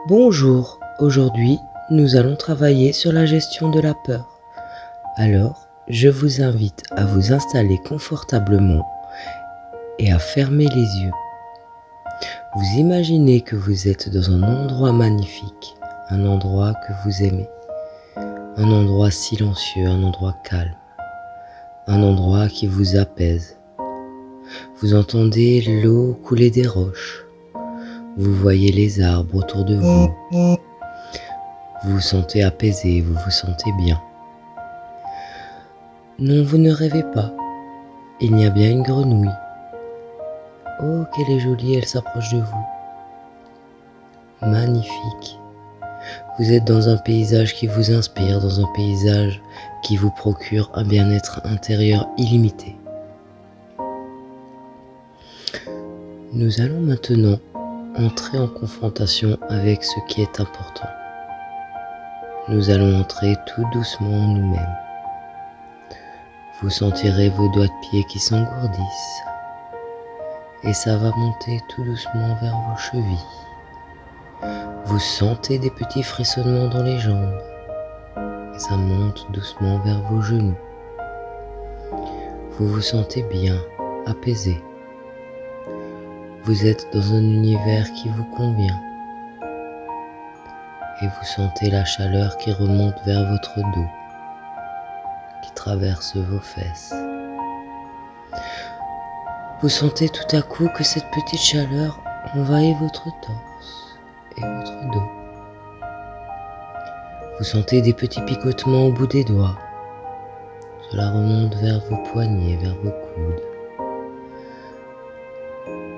Bonjour, aujourd'hui nous allons travailler sur la gestion de la peur. Alors, je vous invite à vous installer confortablement et à fermer les yeux. Vous imaginez que vous êtes dans un endroit magnifique, un endroit que vous aimez, un endroit silencieux, un endroit calme, un endroit qui vous apaise. Vous entendez l'eau couler des roches, vous voyez les arbres autour de vous. Vous vous sentez apaisé, vous vous sentez bien. Non, vous ne rêvez pas. Il y a bien une grenouille. Oh, qu'elle est jolie, elle s'approche de vous. Magnifique. Vous êtes dans un paysage qui vous inspire, dans un paysage qui vous procure un bien-être intérieur illimité. Nous allons maintenant entrer en confrontation avec ce qui est important. Nous allons entrer tout doucement en nous-mêmes. Vous sentirez vos doigts de pied qui s'engourdissent et ça va monter tout doucement vers vos chevilles. Vous sentez des petits frissonnements dans les jambes et ça monte doucement vers vos genoux. Vous vous sentez bien, apaisé. Vous êtes dans un univers qui vous convient et vous sentez la chaleur qui remonte vers votre dos, qui traverse vos fesses. Vous sentez tout à coup que cette petite chaleur envahit votre torse et votre dos. Vous sentez des petits picotements au bout des doigts. Cela remonte vers vos poignets, vers vos coudes.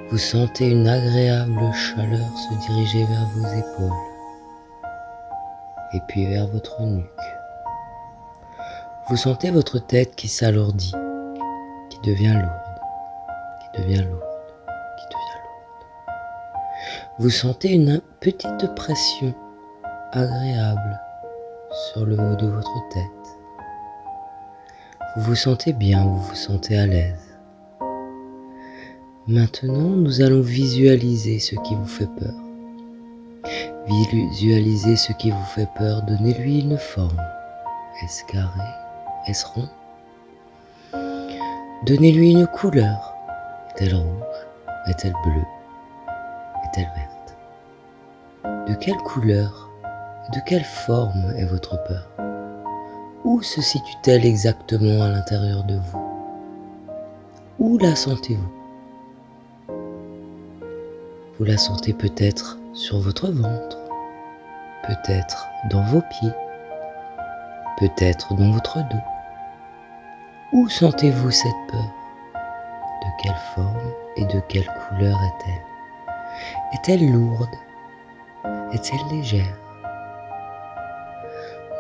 Vous sentez une agréable chaleur se diriger vers vos épaules et puis vers votre nuque. Vous sentez votre tête qui s'alourdit, qui devient lourde, qui devient lourde, qui devient lourde. Vous sentez une petite pression agréable sur le haut de votre tête. Vous vous sentez bien, vous vous sentez à l'aise. Maintenant, nous allons visualiser ce qui vous fait peur. Visualisez ce qui vous fait peur, donnez-lui une forme. Est-ce carré? Est-ce rond? Donnez-lui une couleur. Est-elle rouge? Est-elle bleue? Est-elle verte? De quelle couleur? De quelle forme est votre peur? Où se situe-t-elle exactement à l'intérieur de vous? Où la sentez-vous? Vous la sentez peut-être sur votre ventre, peut-être dans vos pieds, peut-être dans votre dos. Où sentez-vous cette peur? De quelle forme et de quelle couleur est-elle? Est-elle lourde? Est-elle légère?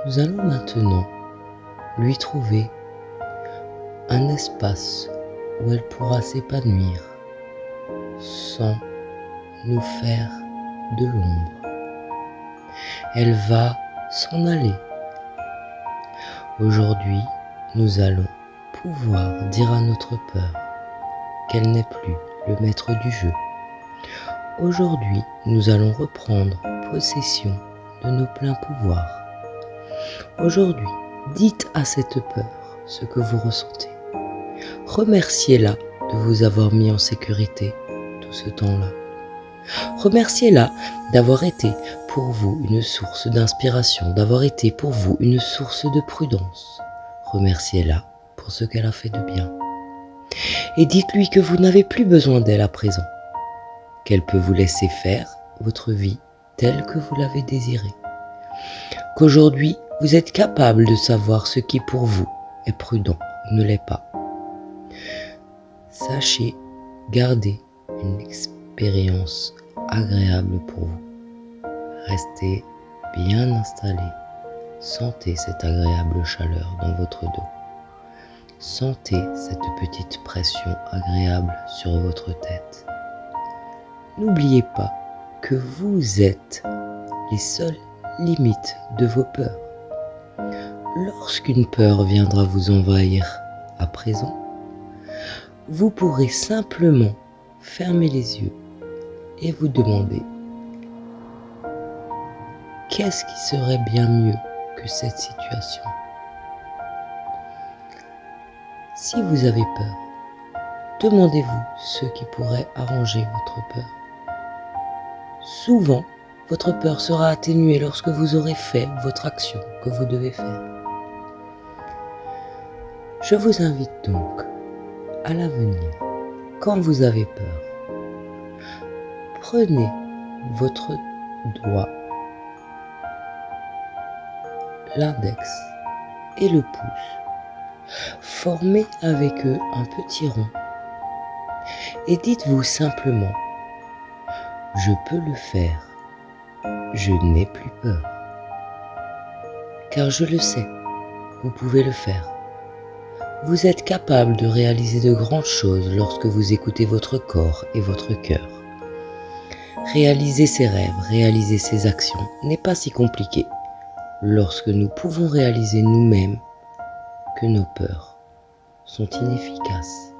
Nous allons maintenant lui trouver un espace où elle pourra s'épanouir sans nous faire de l'ombre. Elle va s'en aller. Aujourd'hui, nous allons pouvoir dire à notre peur qu'elle n'est plus le maître du jeu. Aujourd'hui, nous allons reprendre possession de nos pleins pouvoirs. Aujourd'hui, dites à cette peur ce que vous ressentez. Remerciez-la de vous avoir mis en sécurité tout ce temps-là. Remerciez-la d'avoir été pour vous une source d'inspiration, d'avoir été pour vous une source de prudence. Remerciez-la pour ce qu'elle a fait de bien. Et dites-lui que vous n'avez plus besoin d'elle à présent, qu'elle peut vous laisser faire votre vie telle que vous l'avez désirée. Qu'aujourd'hui, vous êtes capable de savoir ce qui pour vous est prudent ou ne l'est pas. Sachez garder une expérience agréable pour vous. Restez bien installé. Sentez cette agréable chaleur dans votre dos. Sentez cette petite pression agréable sur votre tête. N'oubliez pas que vous êtes les seules limites de vos peurs. Lorsqu'une peur viendra vous envahir à présent, vous pourrez simplement fermer les yeux et vous demander qu'est-ce qui serait bien mieux que cette situation? Si vous avez peur, demandez-vous ce qui pourrait arranger votre peur. Souvent, votre peur sera atténuée lorsque vous aurez fait votre action que vous devez faire. Je vous invite donc, à l'avenir, quand vous avez peur, prenez votre doigt, l'index et le pouce, formez avec eux un petit rond et dites-vous simplement: je peux le faire, je n'ai plus peur. Car je le sais, vous pouvez le faire. Vous êtes capable de réaliser de grandes choses lorsque vous écoutez votre corps et votre cœur. Réaliser ses rêves, réaliser ses actions n'est pas si compliqué lorsque nous pouvons réaliser nous-mêmes que nos peurs sont inefficaces.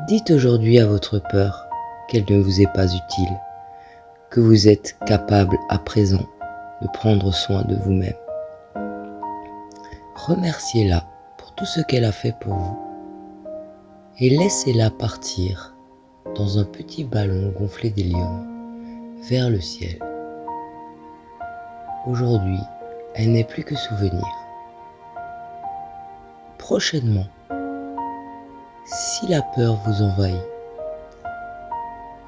Dites aujourd'hui à votre peur qu'elle ne vous est pas utile, que vous êtes capable à présent de prendre soin de vous-même. Remerciez-la pour tout ce qu'elle a fait pour vous et laissez-la partir dans un petit ballon gonflé d'hélium vers le ciel. Aujourd'hui, elle n'est plus que souvenir. Prochainement, si la peur vous envahit,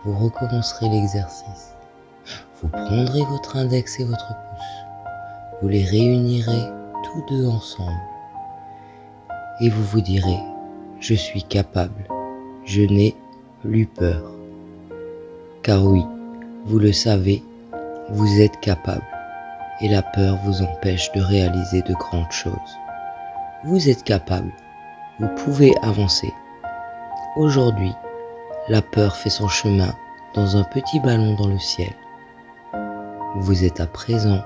vous recommencerez l'exercice. Vous prendrez votre index et votre pouce, vous les réunirez tous deux ensemble et vous vous direz: je suis capable, je n'ai plus peur. Car oui, vous le savez, vous êtes capable et la peur vous empêche de réaliser de grandes choses. Vous êtes capable, vous pouvez avancer. Aujourd'hui, la peur fait son chemin dans un petit ballon dans le ciel. Vous êtes à présent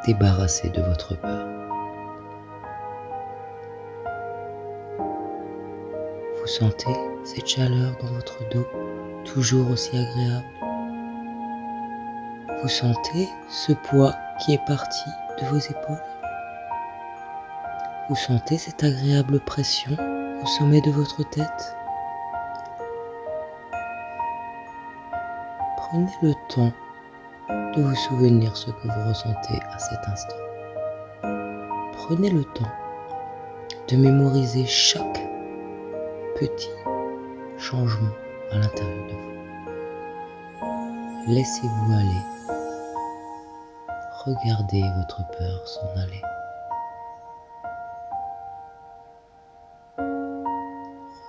débarrassé de votre peur. Vous sentez cette chaleur dans votre dos, toujours aussi agréable? Vous sentez ce poids qui est parti de vos épaules? Vous sentez cette agréable pression au sommet de votre tête? Prenez le temps de vous souvenir ce que vous ressentez à cet instant. Prenez le temps de mémoriser chaque petit changement à l'intérieur de vous. Laissez-vous aller. Regardez votre peur s'en aller.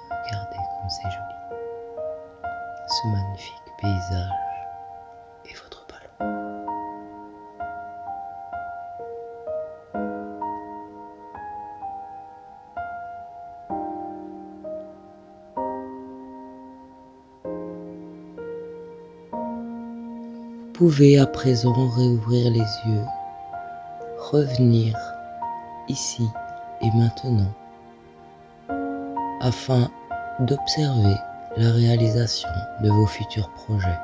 Regardez comme c'est joli. Ce magnifique paysage et votre ballon. Vous pouvez à présent réouvrir les yeux, revenir ici et maintenant afin d'observer la réalisation de vos futurs projets.